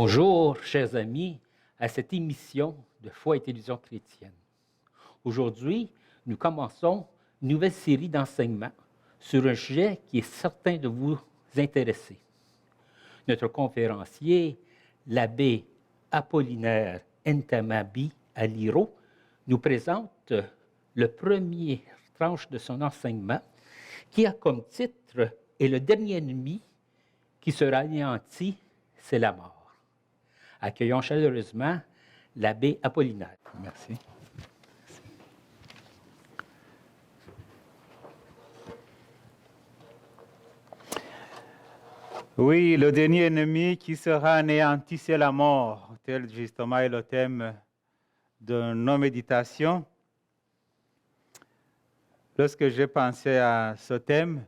Bonjour, chers amis, à cette émission de Foi et Télévision chrétienne. Aujourd'hui, nous commençons une nouvelle série d'enseignements sur un sujet qui est certain de vous intéresser. Notre conférencier, l'abbé Apollinaire Ntamabi Aliro, nous présente le premier tranche de son enseignement qui a comme titre « Et le dernier ennemi qui sera anéanti, c'est la mort ». Accueillons chaleureusement l'abbé Apollinaire. Merci. Oui, le dernier ennemi qui sera anéanti, c'est la mort. Tel justement est le thème de nos méditations. Lorsque j'ai pensé à ce thème,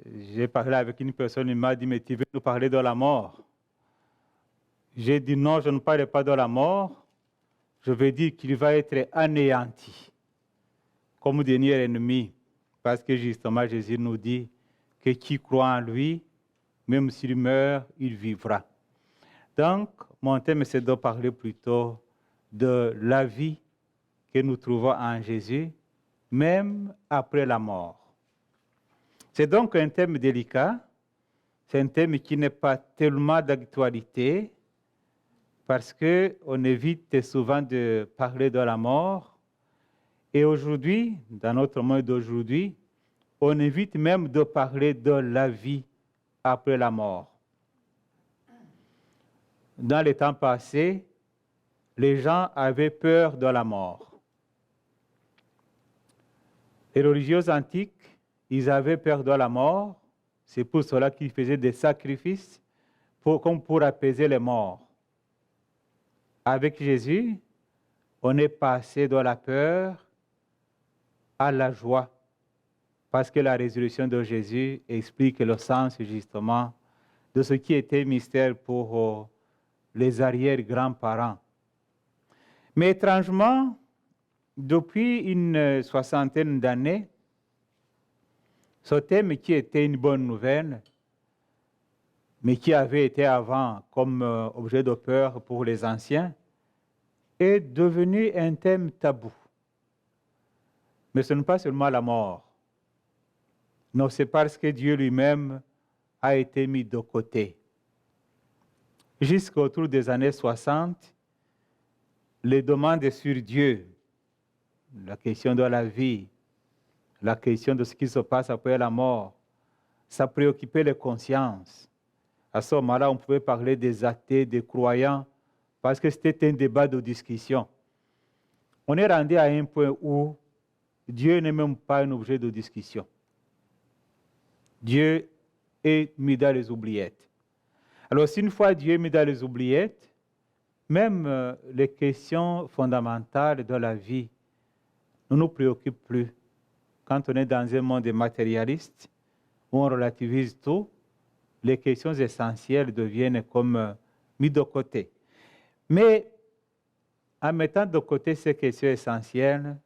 j'ai parlé avec une personne, il m'a dit, mais tu veux nous parler de la mort? J'ai dit non, je ne parle pas de la mort, je veux dire qu'il va être anéanti comme dernier ennemi, parce que justement Jésus nous dit que qui croit en lui, même s'il meurt, il vivra. Donc, mon thème, c'est de parler plutôt de la vie que nous trouvons en Jésus, même après la mort. C'est donc un thème délicat, c'est un thème qui n'est pas tellement d'actualité, parce qu'on évite souvent de parler de la mort. Et aujourd'hui, dans notre monde d'aujourd'hui, on évite même de parler de la vie après la mort. Dans les temps passés, les gens avaient peur de la mort. Les religieux antiques, ils avaient peur de la mort. C'est pour cela qu'ils faisaient des sacrifices comme pour apaiser les morts. Avec Jésus, on est passé de la peur à la joie, parce que la résurrection de Jésus explique le sens justement de ce qui était mystère pour les arrière-grands-parents. Mais étrangement, depuis une soixantaine d'années, ce thème qui était une bonne nouvelle, mais qui avait été avant comme objet de peur pour les anciens, est devenu un thème tabou. Mais ce n'est pas seulement la mort. Non, c'est parce que Dieu lui-même a été mis de côté. Jusqu'autour des années 60, les demandes sur Dieu, la question de la vie, la question de ce qui se passe après la mort, ça préoccupait les consciences. À ce moment-là, on pouvait parler des athées, des croyants, parce que c'était un débat de discussion. On est rendu à un point où Dieu n'est même pas un objet de discussion. Dieu est mis dans les oubliettes. Alors, si une fois Dieu est mis dans les oubliettes, même les questions fondamentales de la vie ne nous préoccupent plus. Quand on est dans un monde matérialiste, où on relativise tout, les questions essentielles deviennent comme mises de côté. Mais en mettant de côté ces questions essentielles,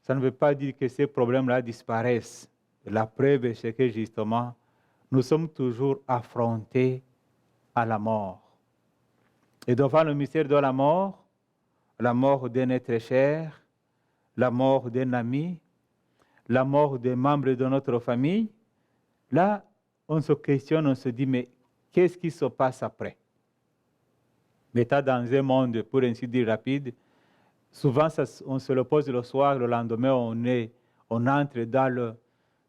ça ne veut pas dire que ces problèmes-là disparaissent. La preuve, c'est que justement, nous sommes toujours affrontés à la mort. Et devant le mystère de la mort d'un être cher, la mort d'un ami, la mort des membres de notre famille, là, on se questionne, on se dit, mais qu'est-ce qui se passe après? Mais étant dans un monde, pour ainsi dire, rapide, souvent on se le pose le soir, le lendemain, on entre dans le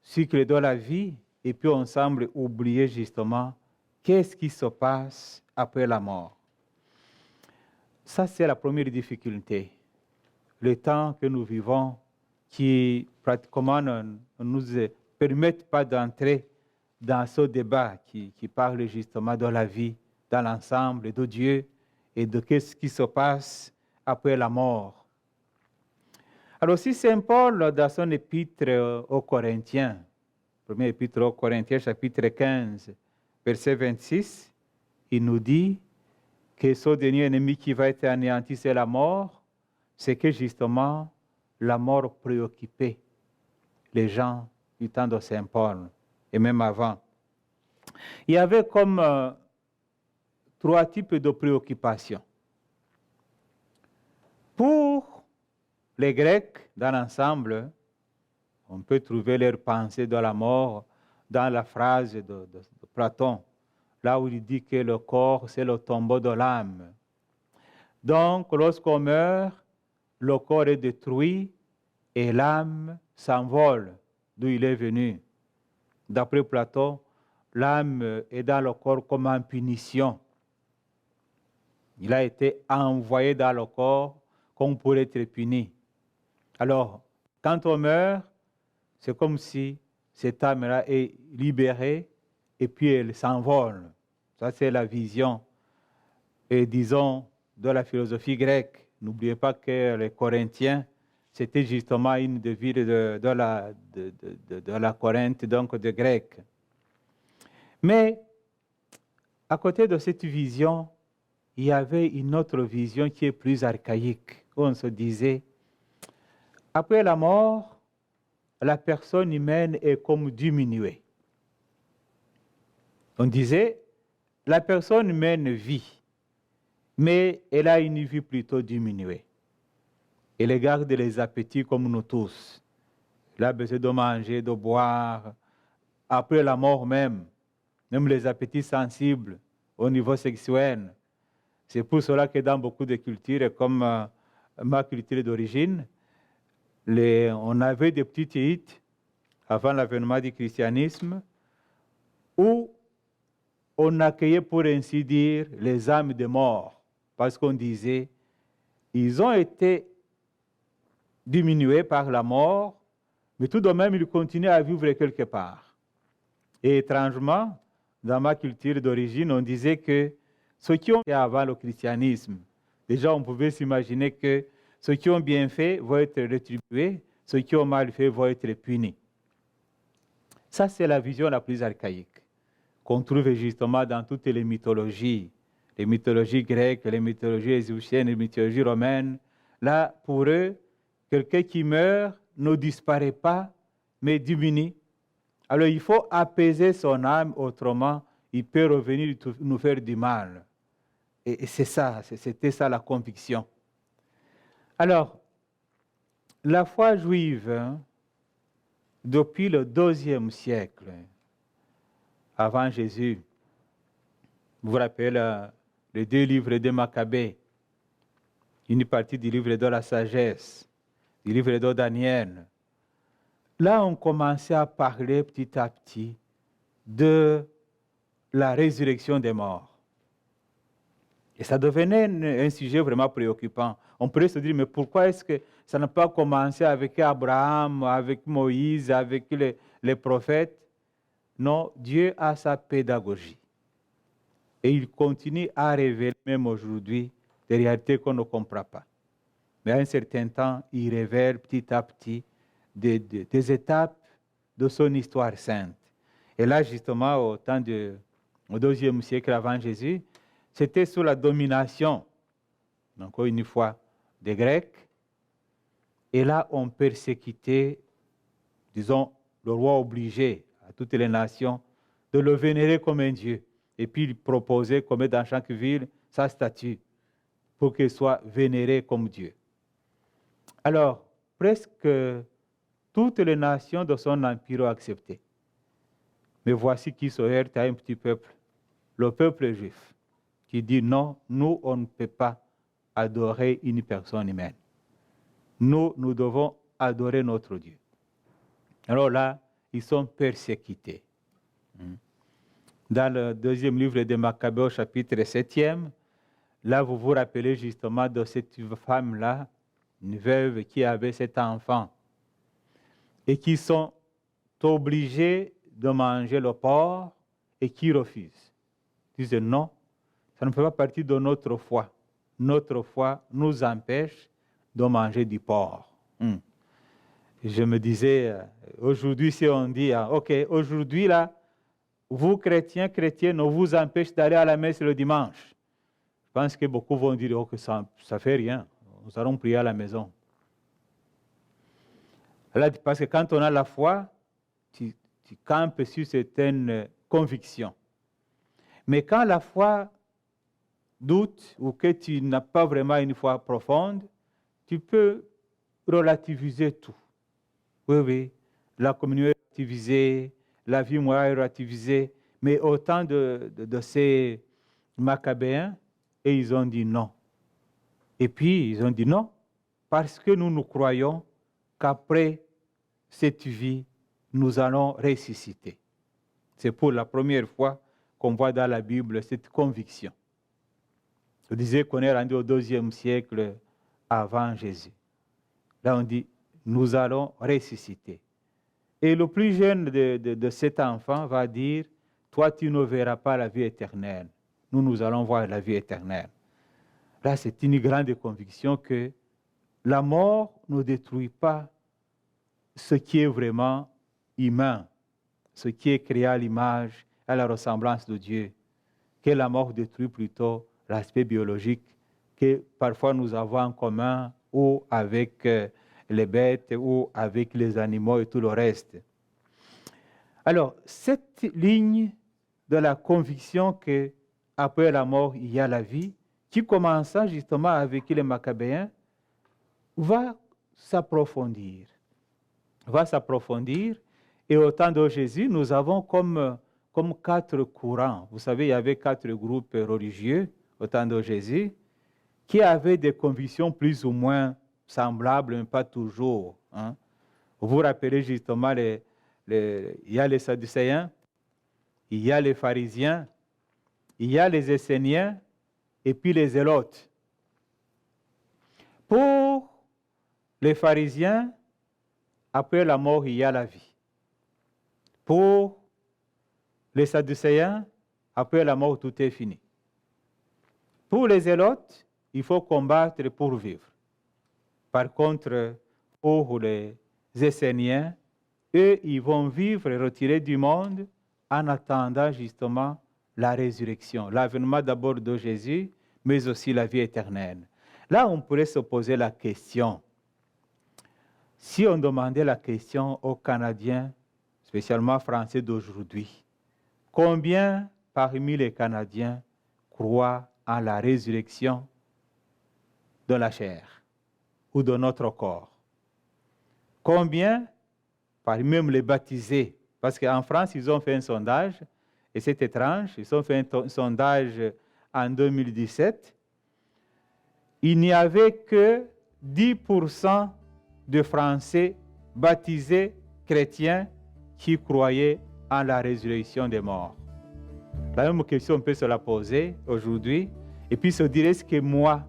cycle de la vie, et puis on semble oublier justement qu'est-ce qui se passe après la mort. Ça, c'est la première difficulté. Le temps que nous vivons, qui pratiquement ne nous permettent pas d'entrer dans ce débat qui parle justement de la vie dans l'ensemble, de Dieu et de ce qui se passe après la mort. Alors si Saint Paul, dans son épître aux Corinthiens, premier épître aux Corinthiens, chapitre 15, verset 26, il nous dit que ce dernier ennemi qui va être anéanti, c'est la mort, c'est que justement la mort préoccupait les gens du temps de Saint Paul et même avant. Il y avait comme trois types de préoccupations. Pour les Grecs, dans l'ensemble, on peut trouver leur pensée de la mort dans la phrase de Platon, là où il dit que le corps, c'est le tombeau de l'âme. Donc, lorsqu'on meurt, le corps est détruit et l'âme s'envole d'où il est venu. D'après Platon, l'âme est dans le corps comme en punition. Il a été envoyé dans le corps comme pour être puni. Alors, quand on meurt, c'est comme si cette âme-là est libérée et puis elle s'envole. Ça, c'est la vision, et disons, de la philosophie grecque. N'oubliez pas que les Corinthiens, c'était justement une des villes de la Corinthe, donc de Grec. Mais à côté de cette vision, il y avait une autre vision qui est plus archaïque, où on se disait, après la mort, la personne humaine est comme diminuée. On disait, la personne humaine vit, mais elle a une vie plutôt diminuée. Elle garde les appétits comme nous tous. Elle a besoin de manger, de boire. Après la mort même les appétits sensibles au niveau sexuel. C'est pour cela que dans beaucoup de cultures, comme ma culture d'origine, on avait des petites hits avant l'avènement du christianisme où on accueillait, pour ainsi dire, les âmes des morts. Parce qu'on disait, ils ont été diminués par la mort, mais tout de même, ils continuent à vivre quelque part. Et étrangement, dans ma culture d'origine, on disait que ceux qui ont fait avant le christianisme, déjà on pouvait s'imaginer que ceux qui ont bien fait vont être rétribués, ceux qui ont mal fait vont être punis. Ça, c'est la vision la plus archaïque, qu'on trouve justement dans toutes les mythologies grecques, les mythologies égyptiennes, les mythologies romaines. Là, pour eux, quelqu'un qui meurt ne disparaît pas, mais diminue. Alors, il faut apaiser son âme, autrement, il peut revenir nous faire du mal. Et c'est ça, c'était ça la conviction. Alors, la foi juive, depuis le IIe siècle, avant Jésus, vous vous rappelez les 2 livres de Maccabée, une partie du livre de la sagesse, du livre de Daniel. Là, on commençait à parler petit à petit de la résurrection des morts. Et ça devenait un sujet vraiment préoccupant. On pourrait se dire, mais pourquoi est-ce que ça n'a pas commencé avec Abraham, avec Moïse, avec les prophètes? Non, Dieu a sa pédagogie. Et il continue à révéler, même aujourd'hui, des réalités qu'on ne comprend pas. Mais à un certain temps, il révèle petit à petit des étapes de son histoire sainte. Et là, justement, au IIe siècle avant Jésus, c'était sous la domination, encore une fois, des Grecs. Et là, on persécutait, disons, le roi obligé à toutes les nations de le vénérer comme un dieu. Et puis, il proposait, comme dans chaque ville, sa statue pour qu'il soit vénéré comme Dieu. Alors, presque toutes les nations de son empire ont accepté. Mais voici qui se heurte à un petit peuple, le peuple juif, qui dit non, nous, on ne peut pas adorer une personne humaine. Nous devons adorer notre Dieu. Alors là, ils sont persécutés. Dans le 2e livre de Maccabée, au chapitre 7e, là, vous vous rappelez justement de cette femme-là, une veuve qui avait cet enfant, et qui sont obligés de manger le porc et qui refusent. Ils disent non, ça ne fait pas partie de notre foi. Notre foi nous empêche de manger du porc. Je me disais, aujourd'hui, si on dit, OK, aujourd'hui, là, vous, chrétiens, ne vous empêchez d'aller à la messe le dimanche. Je pense que beaucoup vont dire, oh, que ça ne fait rien, nous allons prier à la maison. Là, parce que quand on a la foi, tu campes sur certaines convictions. Mais quand la foi doutes ou que tu n'as pas vraiment une foi profonde, tu peux relativiser tout. Oui, oui, la communion est relativisée, la vie morale est relativisée, mais au temps de ces Maccabéens, et ils ont dit non. Et puis, ils ont dit non, parce que nous croyons qu'après cette vie, nous allons ressusciter. C'est pour la première fois qu'on voit dans la Bible cette conviction. Je disais qu'on est rendu au IIe siècle avant Jésus. Là, on dit, nous allons ressusciter. Et le plus jeune de cet enfant va dire, toi, tu ne verras pas la vie éternelle. Nous allons voir la vie éternelle. Là, c'est une grande conviction que la mort ne détruit pas ce qui est vraiment humain, ce qui est créé à l'image, à la ressemblance de Dieu, que la mort détruit plutôt l'aspect biologique que parfois nous avons en commun ou avec les bêtes ou avec les animaux et tout le reste. Alors, cette ligne de la conviction qu'après la mort, il y a la vie, qui commença justement avec les Maccabéens, va s'approfondir. Et au temps de Jésus, nous avons comme 4 courants. Vous savez, il y avait 4 groupes religieux au temps de Jésus qui avaient des convictions plus ou moins semblables, mais pas toujours. Hein. Vous vous rappelez justement, il y a les Sadducéens, il y a les pharisiens, il y a les Esséniens et puis les Zélotes. Pour les pharisiens, après la mort, il y a la vie. Pour les Sadducéens, après la mort, tout est fini. Pour les Zélotes, il faut combattre pour vivre. Par contre, pour les Esséniens, eux, ils vont vivre et retirer du monde en attendant justement la résurrection, l'avènement d'abord de Jésus, mais aussi la vie éternelle. Là, on pourrait se poser la question, si on demandait la question aux Canadiens, spécialement français d'aujourd'hui, combien parmi les Canadiens croient en la résurrection de la chair ou de notre corps? Combien, parmi même les baptisés, parce qu'en France, ils ont fait un sondage, et c'est étrange, ils ont fait un sondage en 2017, il n'y avait que 10% de Français baptisés chrétiens qui croyaient en la résurrection des morts. La même question, on peut se la poser aujourd'hui, et puis se dire, est-ce que moi,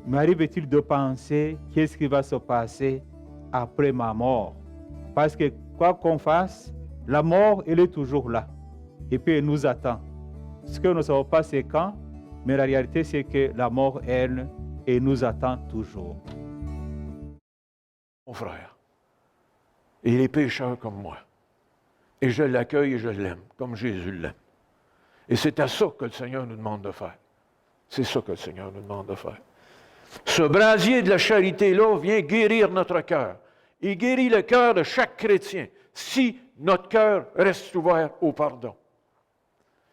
m'arrive-t-il de penser qu'est-ce qui va se passer après ma mort? Parce que quoi qu'on fasse, la mort, elle est toujours là, et puis elle nous attend. Ce que nous ne savons pas, c'est quand, mais la réalité, c'est que la mort, elle nous attend toujours. Mon frère, il est pécheur comme moi. Et je l'accueille et je l'aime, comme Jésus l'aime. Et c'est à ça que le Seigneur nous demande de faire. C'est ça que le Seigneur nous demande de faire. Ce brasier de la charité-là vient guérir notre cœur. Il guérit le cœur de chaque chrétien si notre cœur reste ouvert au pardon.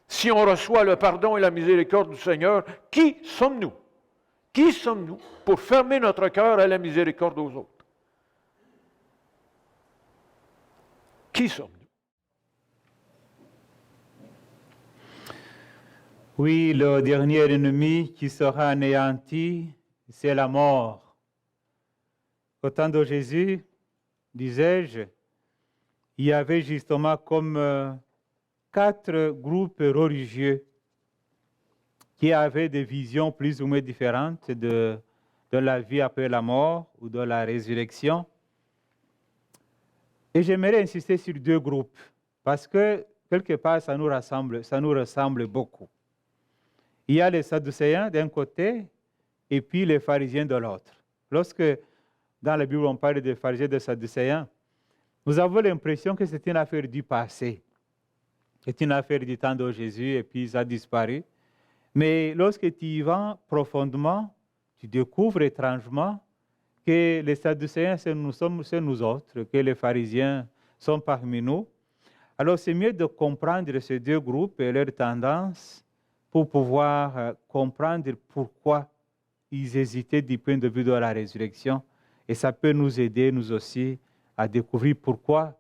Si on reçoit le pardon et la miséricorde du Seigneur, qui sommes-nous? Qui sommes-nous pour fermer notre cœur à la miséricorde aux autres? Qui sommes-nous? Oui, le dernier ennemi qui sera anéanti, c'est la mort. Au temps de Jésus, disais-je, il y avait justement comme 4 groupes religieux qui avaient des visions plus ou moins différentes de la vie après la mort ou de la résurrection. Et j'aimerais insister sur 2 groupes, parce que quelque part, ça nous ressemble beaucoup. Il y a les Sadducéens d'un côté et puis les pharisiens de l'autre. Lorsque dans la Bible on parle des pharisiens et des Sadducéens, nous avons l'impression que c'est une affaire du passé. C'est une affaire du temps de Jésus et puis ça a disparu. Mais lorsque tu y vas profondément, tu découvres étrangement que les Sadducéens, c'est nous autres, que les pharisiens sont parmi nous. Alors c'est mieux de comprendre ces 2 groupes et leurs tendances pour pouvoir comprendre pourquoi ils hésitaient du point de vue de la résurrection. Et ça peut nous aider, nous aussi, à découvrir pourquoi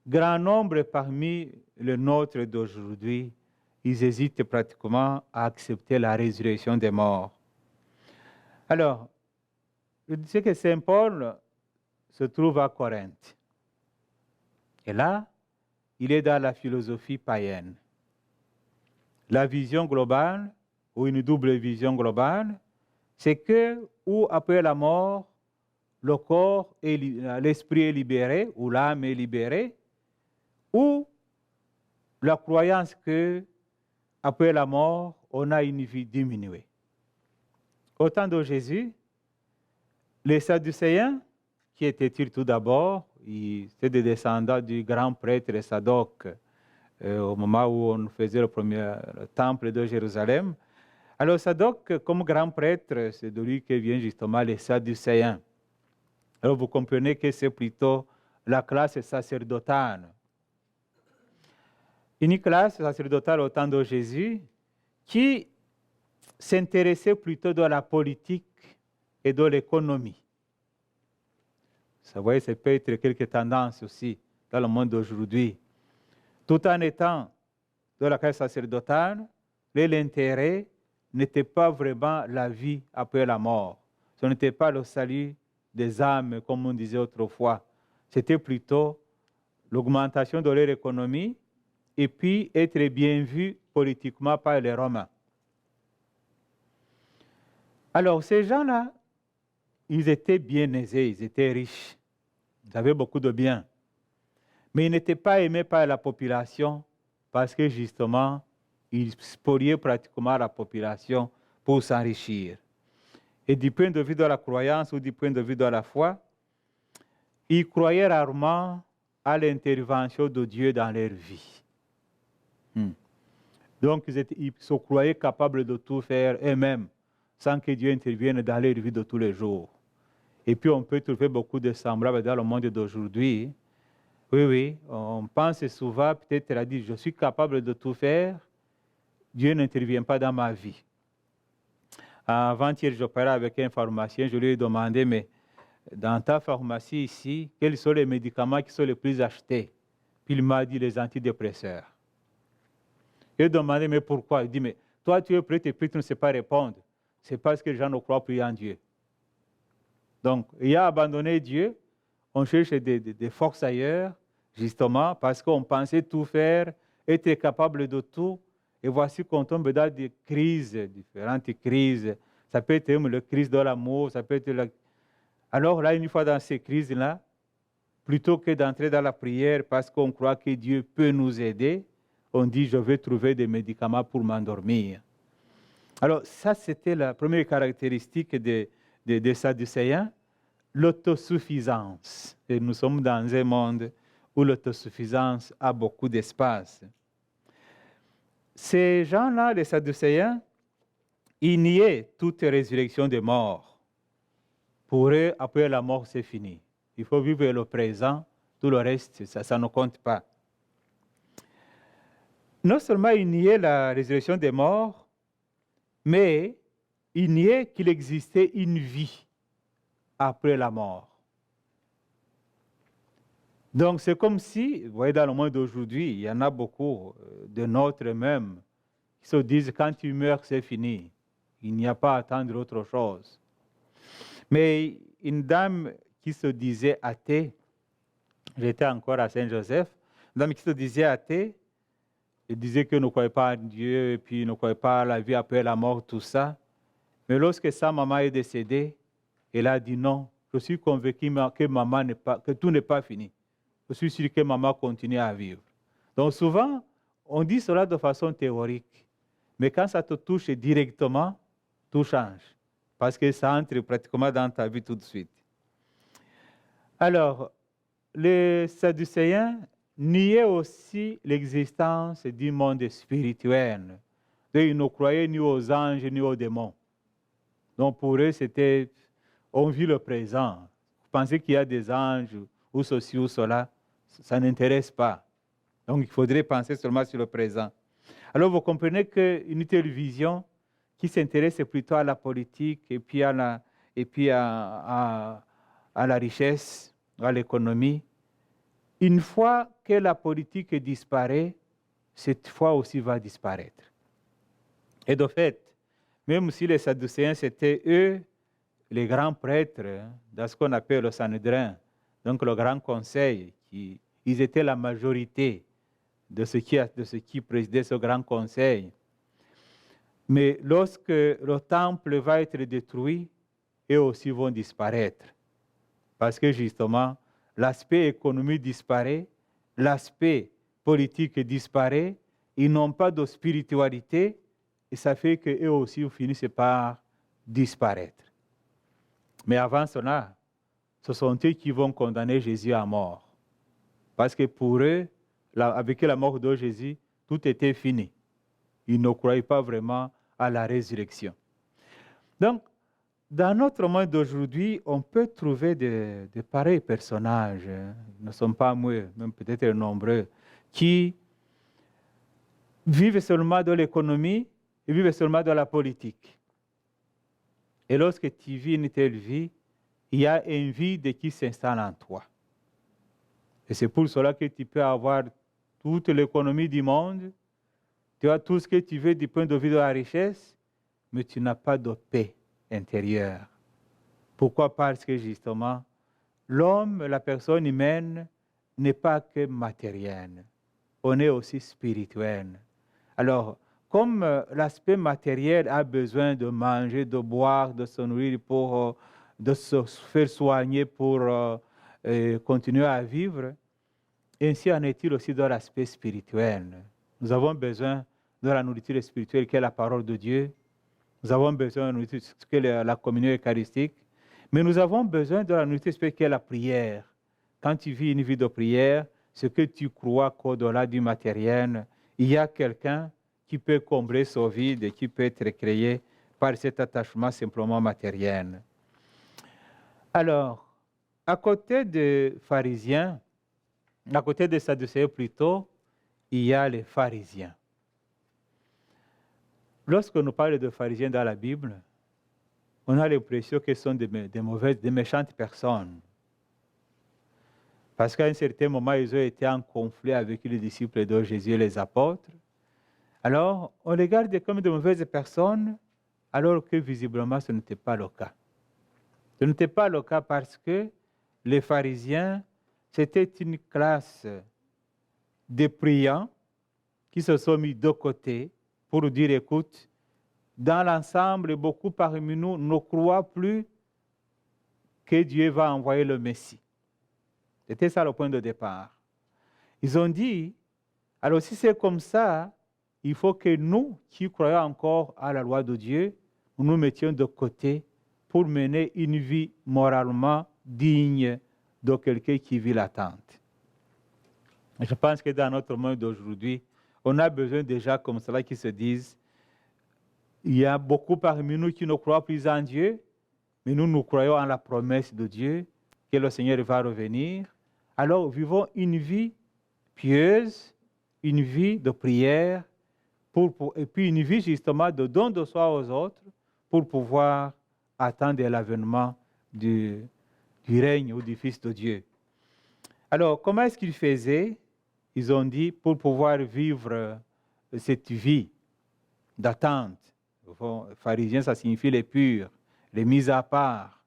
grand nombre parmi les nôtres d'aujourd'hui, ils hésitent pratiquement à accepter la résurrection des morts. Alors, je disais que Saint Paul se trouve à Corinthe. Et là, il est dans la philosophie païenne. La vision globale, ou une double vision globale, c'est que, ou après la mort, le corps et l'esprit est libéré, ou l'âme est libérée, ou la croyance que, après la mort, on a une vie diminuée. Au temps de Jésus, les Sadducéens, qui étaient-ils tout d'abord? C'était des descendants du grand prêtre Sadoc, au moment où on faisait le premier temple de Jérusalem. Alors Sadoc, comme grand prêtre, c'est de lui que viennent justement les Sadducéens. Alors vous comprenez que c'est plutôt la classe sacerdotale. Une classe sacerdotale au temps de Jésus qui s'intéressait plutôt de la politique et de l'économie. Vous voyez, ça peut être quelques tendances aussi dans le monde d'aujourd'hui. Tout en étant de la classe sacerdotale, l'intérêt n'était pas vraiment la vie après la mort. Ce n'était pas le salut des âmes, comme on disait autrefois. C'était plutôt l'augmentation de leur économie et puis être bien vu politiquement par les Romains. Alors, ces gens-là, ils étaient bien aisés, ils étaient riches, ils avaient beaucoup de biens. Mais ils n'étaient pas aimés par la population parce que justement, ils spoliaient pratiquement la population pour s'enrichir. Et du point de vue de la croyance ou du point de vue de la foi, ils croyaient rarement à l'intervention de Dieu dans leur vie. Donc, ils se croyaient capables de tout faire eux-mêmes sans que Dieu intervienne dans leur vie de tous les jours. Et puis, on peut trouver beaucoup de semblables dans le monde d'aujourd'hui. Oui, on pense souvent, peut-être, à dire, je suis capable de tout faire, Dieu n'intervient pas dans ma vie. Avant-hier, je parlais avec un pharmacien, je lui ai demandé, mais dans ta pharmacie ici, quels sont les médicaments qui sont les plus achetés? Puis il m'a dit les antidépresseurs. Je lui ai demandé, mais pourquoi? Il dit, mais toi, tu es prêtre et puis tu ne sais pas répondre. C'est parce que les gens ne croient plus en Dieu. Donc, il a abandonné Dieu, on cherche des forces ailleurs, justement, parce qu'on pensait tout faire, être capable de tout. Et voici qu'on tombe dans des crises, différentes crises. Ça peut être la crise de l'amour, ça peut être Alors là, une fois dans ces crises-là, plutôt que d'entrer dans la prière parce qu'on croit que Dieu peut nous aider, on dit, je vais trouver des médicaments pour m'endormir. Alors ça, c'était la première caractéristique des Sadducéens, l'autosuffisance. Et nous sommes dans un monde où l'autosuffisance a beaucoup d'espace. Ces gens-là, les Sadducéens, ils niaient toute résurrection des morts. Pour eux, après la mort, c'est fini. Il faut vivre le présent, tout le reste, ça ne compte pas. Non seulement ils niaient la résurrection des morts, mais ils niaient qu'il existait une vie après la mort. Donc c'est comme si, vous voyez dans le monde d'aujourd'hui, il y en a beaucoup de nôtres même qui se disent quand tu meurs c'est fini, il n'y a pas à attendre autre chose. Mais une dame qui se disait athée, j'étais encore à Saint-Joseph, une dame qui se disait athée, elle disait qu'elle ne croyait pas en Dieu et puis ne croyait pas à la vie après la mort, tout ça. Mais lorsque sa maman est décédée, elle a dit non, je suis convaincu que tout n'est pas fini. Je suis sûr que maman continue à vivre. Donc souvent, on dit cela de façon théorique. Mais quand ça te touche directement, tout change. Parce que ça entre pratiquement dans ta vie tout de suite. Alors, les Sadducéens niaient aussi l'existence du monde spirituel. Ils ne croyaient ni aux anges ni aux démons. Donc pour eux, c'était, on vit le présent. Vous pensez qu'il y a des anges ou ceci ou cela, ça n'intéresse pas. Donc il faudrait penser seulement sur le présent. Alors vous comprenez qu'une telle vision qui s'intéresse plutôt à la politique et puis à la richesse, à l'économie, une fois que la politique disparaît, cette foi aussi va disparaître. Et de fait, même si les Sadducéens, c'était eux, les grands prêtres, dans ce qu'on appelle le Sanhédrin, donc le grand conseil, ils étaient la majorité de ceux qui présidaient ce grand conseil. Mais lorsque le temple va être détruit, eux aussi vont disparaître. Parce que justement, l'aspect économique disparaît, l'aspect politique disparaît, ils n'ont pas de spiritualité, et ça fait qu'eux aussi finissent par disparaître. Mais avant cela, ce sont eux qui vont condamner Jésus à mort. Parce que pour eux, avec la mort de Jésus, tout était fini. Ils ne croyaient pas vraiment à la résurrection. Donc, dans notre monde d'aujourd'hui, on peut trouver de pareils personnages, ne sont pas moins, même peut-être nombreux, qui vivent seulement de l'économie et vivent seulement de la politique. Et lorsque tu vis une telle vie, il y a un vide qui s'installe en toi. Et c'est pour cela que tu peux avoir toute l'économie du monde, tu as tout ce que tu veux du point de vue de la richesse, mais tu n'as pas de paix intérieure. Pourquoi? Parce que justement, l'homme, la personne humaine, n'est pas que matérielle. On est aussi spirituel. Alors, comme l'aspect matériel a besoin de manger, de boire, de se nourrir, de se faire soigner pour continuer à vivre, ainsi en est-il aussi de l'aspect spirituel. Nous avons besoin de la nourriture spirituelle qui est la parole de Dieu. Nous avons besoin de la nourriture qui est la communion eucharistique. Mais nous avons besoin de la nourriture spirituelle qui est la prière. Quand tu vis une vie de prière, ce que tu crois qu'au-delà du matériel, il y a quelqu'un qui peut combler ce vide et qui peut être créé par cet attachement simplement matériel. Alors, à côté des pharisiens, à côté des Sadducéens plutôt, il y a les pharisiens. Lorsque nous parlons de pharisiens dans la Bible, on a l'impression qu'ils sont des mauvaises, des méchantes personnes. Parce qu'à un certain moment, ils ont été en conflit avec les disciples de Jésus et les apôtres. Alors, on les regarde comme de mauvaises personnes, alors que visiblement, ce n'était pas le cas. Ce n'était pas le cas parce que les pharisiens, c'était une classe de priants qui se sont mis de côté pour dire, écoute, dans l'ensemble, beaucoup parmi nous ne croient plus que Dieu va envoyer le Messie. C'était ça le point de départ. Ils ont dit, alors si c'est comme ça, il faut que nous, qui croyons encore à la loi de Dieu, nous nous mettions de côté pour mener une vie moralement digne de quelqu'un qui vit l'attente. Je pense que dans notre monde d'aujourd'hui, on a besoin des gens comme cela qui se disent, il y a beaucoup parmi nous qui ne croient plus en Dieu, mais nous croyons en la promesse de Dieu, que le Seigneur va revenir. Alors vivons une vie pieuse, une vie de prière, et puis une vie justement de don de soi aux autres, pour pouvoir attendre l'avènement du règne ou du Fils de Dieu. Alors, comment est-ce qu'ils faisaient? Ils ont dit, pour pouvoir vivre cette vie d'attente, pharisiens, ça signifie les purs, les mis à part.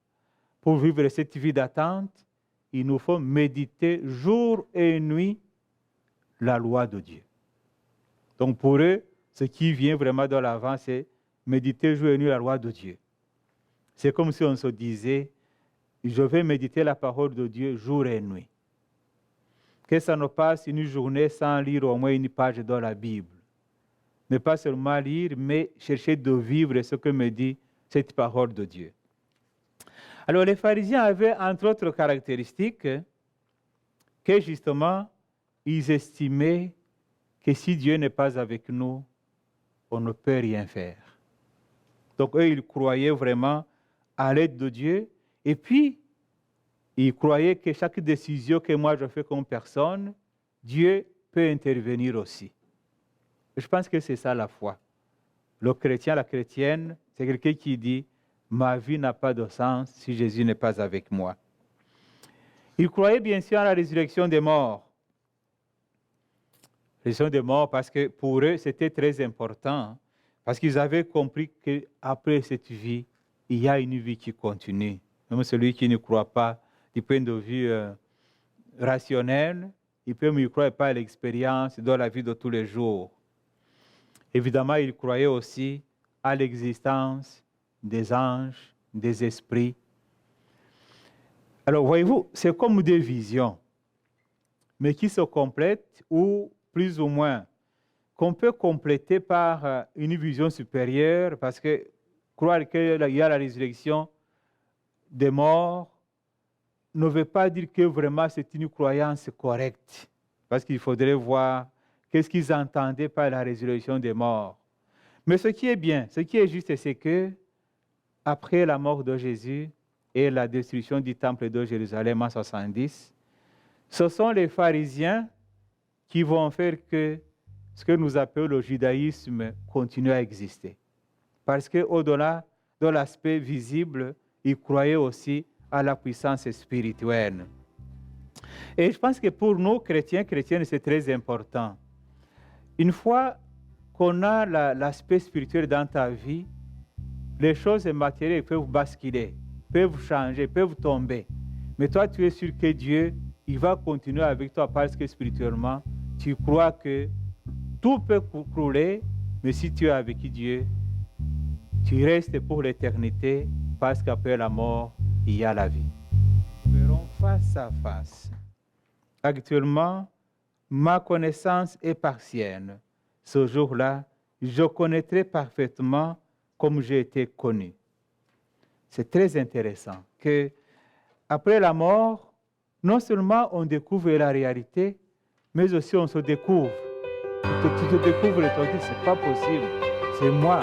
Pour vivre cette vie d'attente, il nous faut méditer jour et nuit la loi de Dieu. Donc pour eux, ce qui vient vraiment de l'avant, c'est méditer jour et nuit la loi de Dieu. C'est comme si on se disait, je vais méditer la parole de Dieu jour et nuit. Que ça ne passe une journée sans lire au moins une page de la Bible. Ne pas seulement lire, mais chercher de vivre ce que me dit cette parole de Dieu. Alors les pharisiens avaient entre autres caractéristiques que justement, ils estimaient que si Dieu n'est pas avec nous, on ne peut rien faire. Donc eux, ils croyaient vraiment à l'aide de Dieu, et puis ils croyaient que chaque décision que moi je fais comme personne, Dieu peut intervenir aussi. Je pense que c'est ça la foi. Le chrétien, la chrétienne, c'est quelqu'un qui dit « Ma vie n'a pas de sens si Jésus n'est pas avec moi ». Ils croyaient bien sûr à la résurrection des morts. La résurrection des morts parce que pour eux, c'était très important. Parce qu'ils avaient compris qu'après cette vie, il y a une vie qui continue. Même celui qui ne croit pas du point de vue rationnel, il peut ne croire pas à l'expérience dans la vie de tous les jours. Évidemment, ils croyaient aussi à l'existence des anges, des esprits. Alors, voyez-vous, c'est comme des visions, mais qui se complètent ou plus ou moins, qu'on peut compléter par une vision supérieure, parce que croire qu'il y a la résurrection des morts ne veut pas dire que vraiment c'est une croyance correcte, parce qu'il faudrait voir qu'est-ce qu'ils entendaient par la résurrection des morts. Mais ce qui est bien, ce qui est juste, c'est que après la mort de Jésus et la destruction du temple de Jérusalem en 70, ce sont les pharisiens qui vont faire que ce que nous appelons le judaïsme continue à exister. Parce qu'au-delà de l'aspect visible, ils croyaient aussi à la puissance spirituelle. Et je pense que pour nous, chrétiens, chrétiennes, c'est très important. Une fois qu'on a l'aspect spirituel dans ta vie, les choses matérielles peuvent basculer, peuvent changer, peuvent tomber. Mais toi, tu es sûr que Dieu, il va continuer avec toi parce que spirituellement, tu crois que tout peut crouler, mais si tu es avec Dieu, tu restes pour l'éternité parce qu'après la mort, il y a la vie. Nous verrons face à face. Actuellement, ma connaissance est partielle. Ce jour-là, je connaîtrai parfaitement comme j'ai été connu. C'est très intéressant que après la mort, non seulement on découvre la réalité, mais aussi on se découvre. Tu te découvres et tu te dis, c'est pas possible, c'est moi.